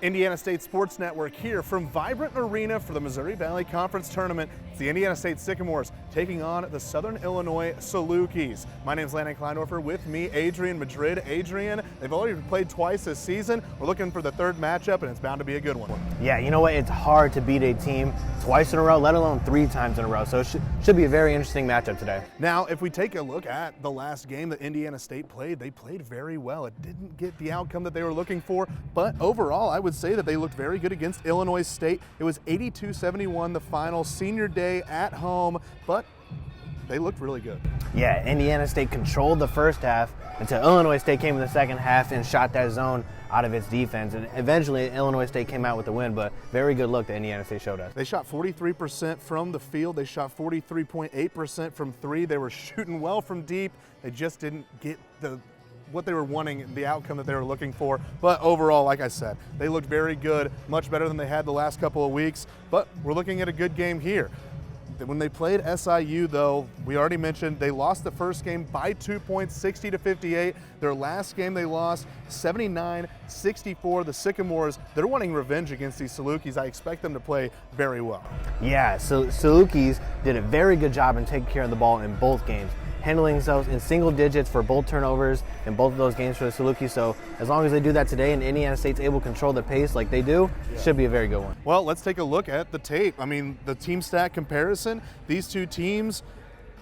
Indiana State Sports Network here from Vibrant Arena for the Missouri Valley Conference Tournament. It's the Indiana State Sycamores taking on the Southern Illinois Salukis. My name is Landon Kleindorfer. With me, Adrian Madrid. Adrian, they've already played twice this season. We're looking for the third matchup, and it's bound to be a good one. Yeah, you know what? It's hard to beat a team twice in a row, let alone 3 times in a row. So it should be a very interesting matchup today. Now, if we take a look at the last game that Indiana State played, they played very well. It didn't get the outcome that they were looking for, but overall, I would say that they looked very good against Illinois State. It was 82-71 the final, senior day at home, but they looked really good. Yeah, Indiana State controlled the first half until Illinois State came in the second half and shot that zone out of its defense. And eventually, Illinois State came out with the win, but very good look that Indiana State showed us. They shot 43% from the field. They shot 43.8% from three. They were shooting well from deep. They just didn't get what they were wanting, the outcome that they were looking for. But overall, like I said, they looked very good, much better than they had the last couple of weeks. But we're looking at a good game here. When they played SIU, though, we already mentioned they lost the first game by 2 points, 60-58. Their last game they lost 79-64. The Sycamores, they're wanting revenge against these Salukis. I expect them to play very well. Yeah, so Salukis did a very good job in taking care of the ball in both games, handling themselves in single digits for both turnovers in both of those games for the Salukis. So as long as they do that today and Indiana State's able to control the pace like they do, it should be a very good one. Well, let's take a look at the tape. I mean, the team stat comparison, these two teams,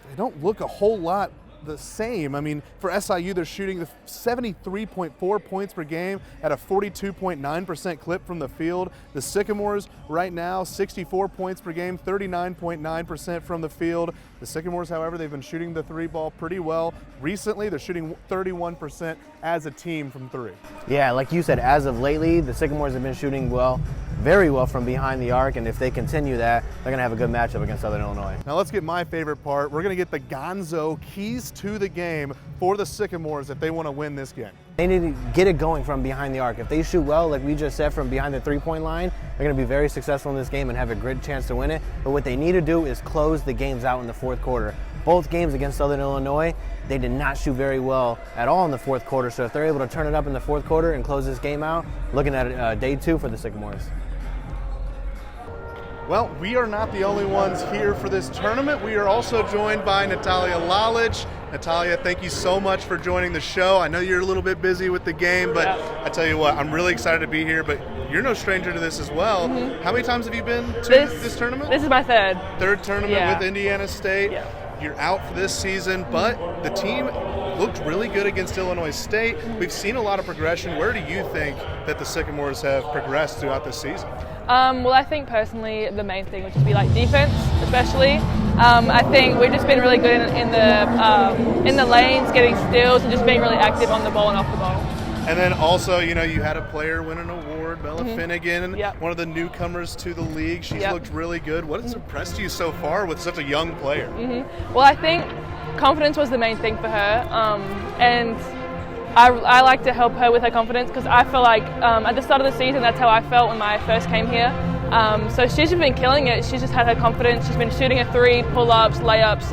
they don't look a whole lot the same. I mean, for SIU, they're shooting 73.4 points per game at a 42.9% clip from the field. The Sycamores right now, 64 points per game, 39.9% from the field. The Sycamores, however, they've been shooting the three ball pretty well. Recently, they're shooting 31% as a team from three. Yeah, like you said, as of lately, the Sycamores have been shooting well, very well from behind the arc, and if they continue that, they're going to have a good matchup against Southern Illinois. Now let's get my favorite part. We're going to get the gonzo keys to the game for the Sycamores if they want to win this game. They need to get it going from behind the arc. If they shoot well, like we just said, from behind the three-point line, they're going to be very successful in this game and have a great chance to win it. But what they need to do is close the games out in the fourth quarter. Both games against Southern Illinois, they did not shoot very well at all in the fourth quarter. So if they're able to turn it up in the fourth quarter and close this game out, looking at day 2 for the Sycamores. Well, we are not the only ones here for this tournament. We are also joined by Natalia Lalich. Natalia, thank you so much for joining the show. I know you're a little bit busy with the game, but I tell you what, I'm really excited to be here, but you're no stranger to this as well. Mm-hmm. How many times have you been to this tournament? This is my third. Third tournament with Indiana State. Yeah. You're out for this season, but the team looked really good against Illinois State. We've seen a lot of progression. Where do you think that the Sycamores have progressed throughout this season? Well, I think personally the main thing would just be like defense, especially. I think we've just been really good in the lanes, getting steals, and just being really active on the ball and off the ball. And then also, you know, you had a player win an award, Bella Finnegan, one of the newcomers to the league. She's looked really good. What has impressed you so far with such a young player? Well, I think confidence was the main thing for her, and I like to help her with her confidence because I feel like at the start of the season, that's how I felt when I first came here. So she's just been killing it. She's just had her confidence. She's been shooting a three, pull-ups, layups.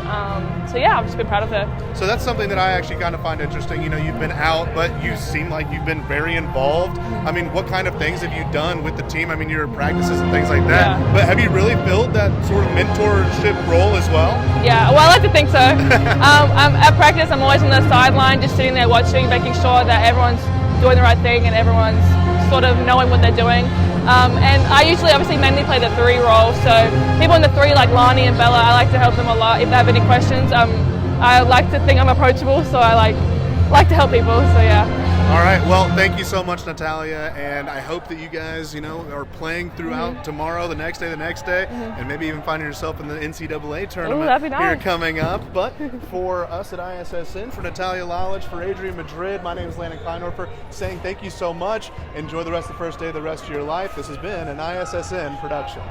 So yeah, I've just been proud of her. So that's something that I actually kind of find interesting. You know, you've been out, but you seem like you've been very involved. I mean, what kind of things have you done with the team? I mean, you're at practices and things like that. Yeah. But have you really filled that sort of mentorship role as well? Yeah, well, I like to think so. I'm at practice, I'm always on the sideline, just sitting there watching, making sure that everyone's doing the right thing and everyone's sort of knowing what they're doing. And I usually obviously mainly play the 3 role, so people in the 3 like Lani and Bella, I like to help them a lot if they have any questions. I like to think I'm approachable, so I like to help people, so yeah. All right, well, thank you so much, Natalia, and I hope that you guys, you know, are playing throughout tomorrow, the next day, and maybe even finding yourself in the NCAA tournament here coming up. But for us at ISSN, for Natalia Lalich, for Adrian Madrid, my name is Landon Kleindorfer, saying thank you so much. Enjoy the rest of the first day of the rest of your life. This has been an ISSN production.